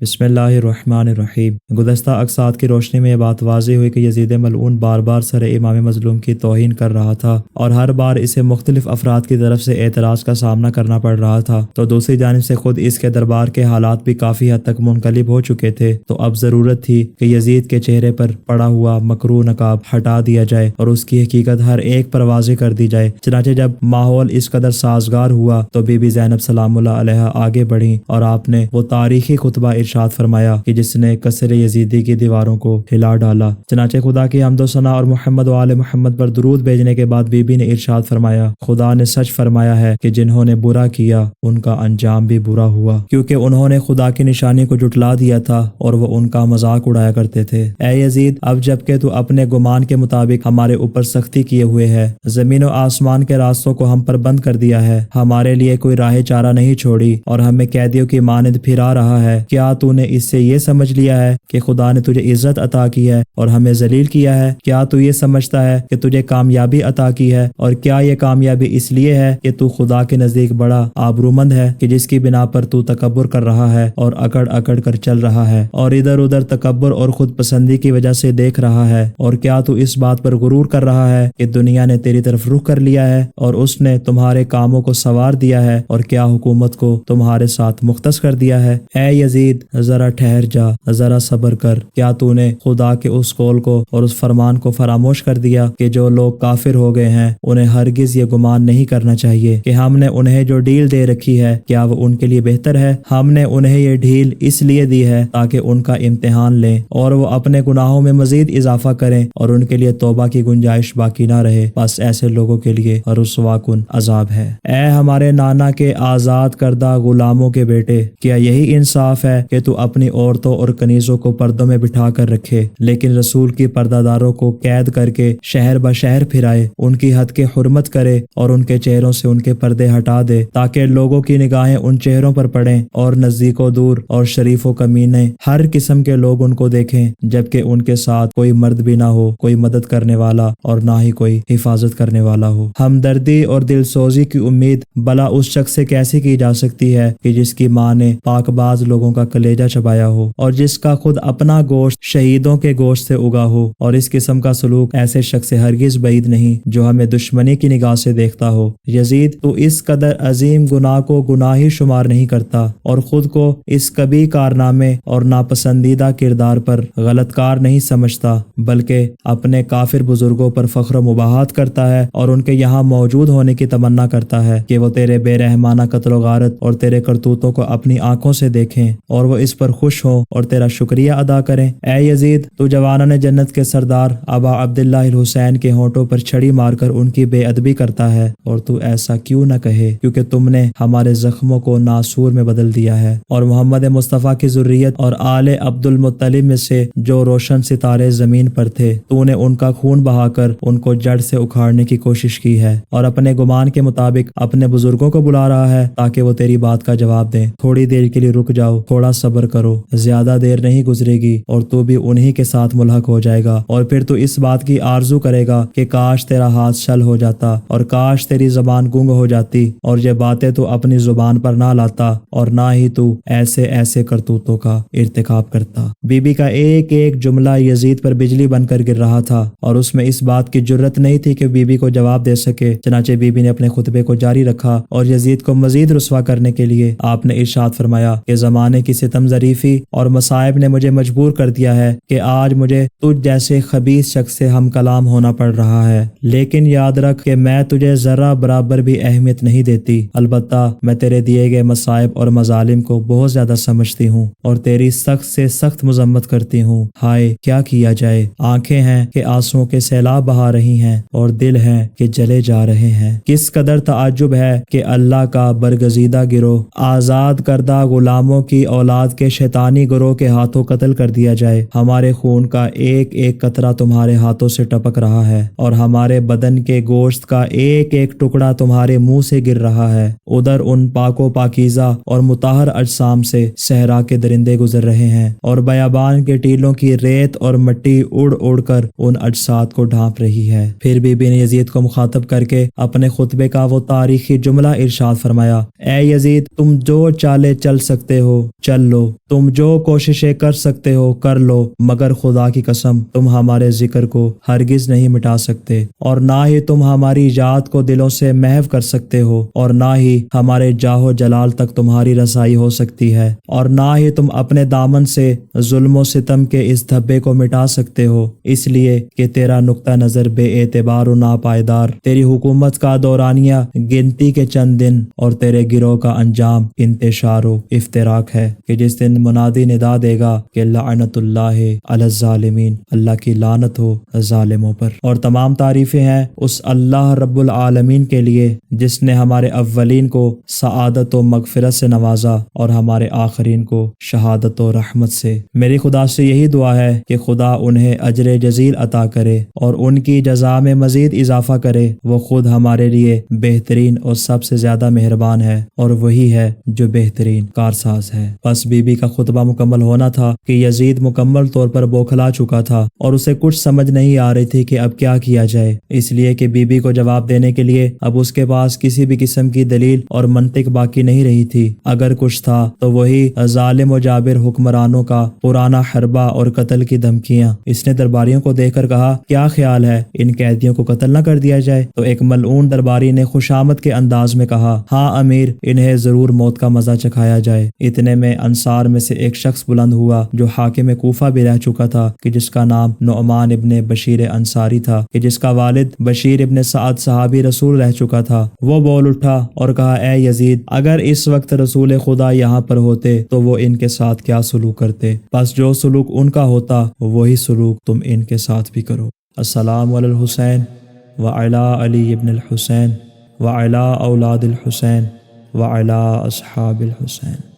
بسم اللہ الرحمن الرحیم۔ گزشتہ اقساط کی روشنی میں یہ بات واضح ہوئی کہ یزید ملعون بار بار سر امام مظلوم کی توہین کر رہا تھا اور ہر بار اسے مختلف افراد کی طرف سے اعتراض کا سامنا کرنا پڑ رہا تھا، تو دوسری جانب سے خود اس کے دربار کے حالات بھی کافی حد تک منقلب ہو چکے تھے، تو اب ضرورت تھی کہ یزید کے چہرے پر پڑا ہوا مکروہ نقاب ہٹا دیا جائے اور اس کی حقیقت ہر ایک پر واضح کر دی جائے۔ چنانچہ جب ماحول اس قدر سازگار ہوا تو بی بی زینب سلام اللہ علیہا آگے بڑھیں اور آپ نے وہ تاریخی خطبہ ارشاد فرمایا کہ جس نے قصر یزیدی کی دیواروں کو ہلا ڈالا۔ چنانچہ خدا کی حمد و ثنا اور محمد و آل محمد پر درود بھیجنے کے بعد بی بی نے ارشاد فرمایا، خدا نے سچ فرمایا ہے کہ جنہوں نے برا کیا ان کا انجام بھی برا ہوا، کیونکہ انہوں نے خدا کی نشانی کو جھٹلا دیا تھا اور وہ ان کا مذاق اڑایا کرتے تھے۔ اے یزید، اب جبکہ تو اپنے گمان کے مطابق ہمارے اوپر سختی کیے ہوئے ہے، زمین و آسمان کے راستوں کو ہم پر بند کر دیا ہے، ہمارے لیے کوئی راہ چارہ نہیں چھوڑی اور ہمیں قیدیوں کی مانند پھرا رہا ہے، کیا تو نے اس سے یہ سمجھ لیا ہے کہ خدا نے تجھے عزت عطا کی ہے اور ہمیں ذلیل کیا ہے؟ کیا تو یہ سمجھتا ہے کہ تجھے کامیابی عطا کی ہے، اور کیا یہ کامیابی اس لیے ہے کہ تو خدا کے نزدیک بڑا آبرومند ہے کہ جس کی بنا پر تو تکبر کر رہا ہے اور اکڑ اکڑ کر چل رہا ہے اور ادھر ادھر تکبر اور خود پسندی کی وجہ سے دیکھ رہا ہے؟ اور کیا تو اس بات پر غرور کر رہا ہے کہ دنیا نے تیری طرف رخ کر لیا ہے اور اس نے تمہارے کاموں کو سنوار دیا ہے اور کیا حکومت کو تمہارے ساتھ مختص کر دیا ہے؟ اے یزید، ذرا ٹھہر جا، ذرا صبر کر۔ کیا تو نے خدا کے اس قول کو اور اس فرمان کو فراموش کر دیا کہ جو لوگ کافر ہو گئے ہیں انہیں ہرگز یہ گمان نہیں کرنا چاہیے کہ ہم نے انہیں جو ڈھیل دے رکھی ہے کیا وہ ان کے لیے بہتر ہے؟ ہم نے انہیں یہ ڈھیل اس لیے دی ہے تاکہ ان کا امتحان لیں اور وہ اپنے گناہوں میں مزید اضافہ کریں اور ان کے لیے توبہ کی گنجائش باقی نہ رہے، بس ایسے لوگوں کے لیے رسوا کن عذاب ہے۔ اے ہمارے نانا کے آزاد کردہ غلاموں کے بیٹے، کیا یہی انصاف ہے کہ تو اپنی عورتوں اور کنیزوں کو پردوں میں بٹھا کر رکھے لیکن رسول کی پردہ داروں کو قید کر کے شہر بشہر پھرائے، ان کی حد کی حرمت کرے اور ان کے چہروں سے ان کے پردے ہٹا دے تاکہ لوگوں کی نگاہیں ان چہروں پر پڑیں اور نزدیک و دور اور شریف و کمینے ہر قسم کے لوگ ان کو دیکھیں، جبکہ ان کے ساتھ کوئی مرد بھی نہ ہو، کوئی مدد کرنے والا اور نہ ہی کوئی حفاظت کرنے والا ہو۔ ہمدردی اور دل سوزی کی امید بلا اس شخص سے کیسے کی جا سکتی ہے کہ جس کی ماں نے پاک باز لوگوں کا کلیجہ چبایا ہو اور جس کا خود اپنا گوشت شہیدوں کے گوشت سے اگا ہو، اور اس قسم کا سلوک ایسے شخص سے ہرگز بعید نہیں جو ہمیں دشمنی کی نگاہ سے دیکھتا ہو۔ یزید، تو اس قدر عظیم گناہ کو گناہ ہی شمار نہیں کرتا اور خود کو اس کبھی کارنامے اور ناپسندیدہ کردار پر غلط کار نہیں سمجھتا، بلکہ اپنے کافر بزرگوں پر فخر و مباحات کرتا ہے اور ان کے یہاں موجود ہونے کی تمنا کرتا ہے کہ وہ تیرے بے رحمانہ قتل و غارت اور تیرے کرتوتوں کو اپنی آنکھوں سے دیکھیں اور وہ اس پر خوش ہوں اور تیرا شکریہ ادا کریں۔ اے یزید، تو جوانان جنت کے سردار ابا عبداللہ الحسین کے ہونٹوں پر چھڑی مار کر ان کی بے ادبی کرتا ہے، اور تو ایسا کیوں نہ کہے کیونکہ تم نے ہمارے زخموں کو ناسور میں بدل دیا ہے، اور محمد مصطفیٰ کی ذریت اور آل عبد المطلب میں سے جو روشن ستارے زمین پر تھے تو نے ان کا خون بہا کر ان کو جڑ سے اکھاڑنے کی کوشش کی ہے اور اپنے گمان کے مطابق اپنے بزرگوں کو بلا رہا ہے تاکہ وہ تیری بات کا جواب دیں۔ تھوڑی دیر کے لیے رک جاؤ، تھوڑا صبر کرو، زیادہ دیر نہیں گزرے گی اور تو بھی انہی کے ساتھ ملحق ہو جائے گا، اور پھر تو اس بات کی آرزو کرے گا کہ کاش تیرا ہاتھ شل ہو جاتا اور کاش تیری زبان گنگ ہو جاتی اور یہ باتیں تو اپنی زبان پر نہ لاتا اور نہ ہی تو ایسے ایسے کرتوتوں کا ارتکاب کرتا۔ بی بی کا ایک ایک جملہ یزید پر بجلی بن کر گر رہا تھا اور اس میں اس بات کی جرت نہیں تھی کہ بی بی کو جواب دے سکے۔ چنانچہ بی بی نے اپنے خطبے کو جاری رکھا اور یزید کو مزید رسوا کرنے کے لیے آپ نے ارشاد فرمایا کہ زمانے کی ستم ظریفی اور مصائب نے مجھے مجبور کر دیا ہے کہ آج مجھے تجھ جیسے خبیث شخص سے ہم کلام ہونا پڑ رہا ہے، لیکن یاد رکھ کہ میں تجھے ذرا برابر بھی اہمیت نہیں دیتی، البتہ میں تیرے دیے گئے مصائب اور مظالم کو بہت زیادہ سمجھتی ہوں اور تیری سخت سے سخت مذمت کرتی ہوں۔ ہائے، کیا کیا جائے، آنکھیں ہیں کہ آنسوؤں کے سیلاب بہا رہی ہیں اور دل ہیں کہ جلے جا رہے ہیں۔ کس قدر تعجب ہے کہ اللہ کا برگزیدہ گروہ آزاد کردہ غلاموں کی اولاد کے شیطانی گروہ کے ہاتھوں قتل کر دیا جائے۔ ہمارے خون کا ایک ایک قطرہ تمہارے ہاتھوں سے ٹپک رہا ہے اور ہمارے بدن کے گوشت کا ایک ایک ٹکڑا تمہارے منہ سے گر رہا ہے۔ ادھر ان پاک و پاکیزہ اور مطہر اجسام سے صحرا کے درندے گزر رہے ہیں اور بیابان کے ٹیلوں کی ریت اور مٹی اڑ اڑ کر ان اجساد کو ڈھانپ رہی ہے۔ پھر بی بی نے یزید کو مخاطب کر کے اپنے خطبے کا وہ تاریخی جملہ ارشاد فرمایا، اے یزید، تم جو چالے چل سکتے ہو چل لو، تم جو کوششیں کر سکتے ہو کر لو، مگر خدا کی قسم تم ہمارے ذکر کو ہرگز نہیں مٹا سکتے، اور نہ ہی تم ہماری یاد کو دلوں سے محو کر سکتے ہو، اور نہ ہی ہمارے جاہ و جلال تک تمہاری رسائی ہو سکتی ہے، اور نہ ہی تم اپنے دامن سے ظلم و ستم کے اس دھبے کو مٹا سکتے ہو، اس لیے کہ تیرا نقطہ نظر بے اعتبار و ناپائیدار، تیری حکومت کا دورانیہ گنتی کے چند دن، اور تیرے گروہ کا انجام انتشار و افتراق ہے، کہ جس دن منادی ندا دے گا کہ لعنت اللہ علی الظالمین، اللہ کی لعنت ہو ظالموں پر۔ اور تمام تعریفیں ہیں اس اللہ رب العالمین کے لیے جس نے ہمارے اولین کو سعادت و مغفرت سے نوازا اور ہمارے آخرین کو شہادت و رحمت سے۔ میری خدا سے یہی دعا ہے کہ خدا انہیں اجر جزیل عطا کرے اور ان کی جزا میں مزید اضافہ کرے، وہ خود ہمارے لیے بہترین اور سب سے زیادہ مہربان ہے، اور وہی ہے جو بہترین کارساز ہے۔ بس بی بی کا خطبہ مکمل ہونا تھا کہ یزید مکمل طور پر بوکھلا چکا تھا اور اسے کچھ سمجھ نہیں آ رہی تھی کہ اب کیا کیا جائے، اس لیے کہ بی بی کو جواب دینے کے لیے اب اس کے پاس کسی بھی قسم کی دلیل اور منطق باقی نہیں رہی تھی۔ اگر کچھ تھا تو وہی ظالم و جابر حکمرانوں کا پرانا حربہ اور قتل کی دھمکیاں۔ اس نے درباریوں کو دیکھ کر کہا، کیا خیال ہے ان قیدیوں کو قتل نہ کر دیا جائے؟ تو ایک ملعون درباری نے خوشامد کے انداز میں کہا، ہاں امیر، انہیں ضرور موت کا مزہ چکھایا جائے۔ اتنے میں انصار میں سے ایک شخص بلند ہوا جو حاکم کوفہ بھی رہ چکا تھا، کہ جس کا نام نعمان ابن بشیر انصاری تھا، کہ جس کا والد بشیر ابن سعد صحابی رسول رہ چکا تھا۔ وہ بول اٹھا اور کہا، اے یزید، اگر اس وقت رسول خدا یہاں پر ہوتے تو وہ ان کے ساتھ کیا سلوک کرتے؟ بس جو سلوک ان کا ہوتا وہی سلوک تم ان کے ساتھ بھی کرو۔ السلام علی الحسین وعلی علی ابن الحسین وعلی اولاد الحسین وعلی اصحاب الحسین۔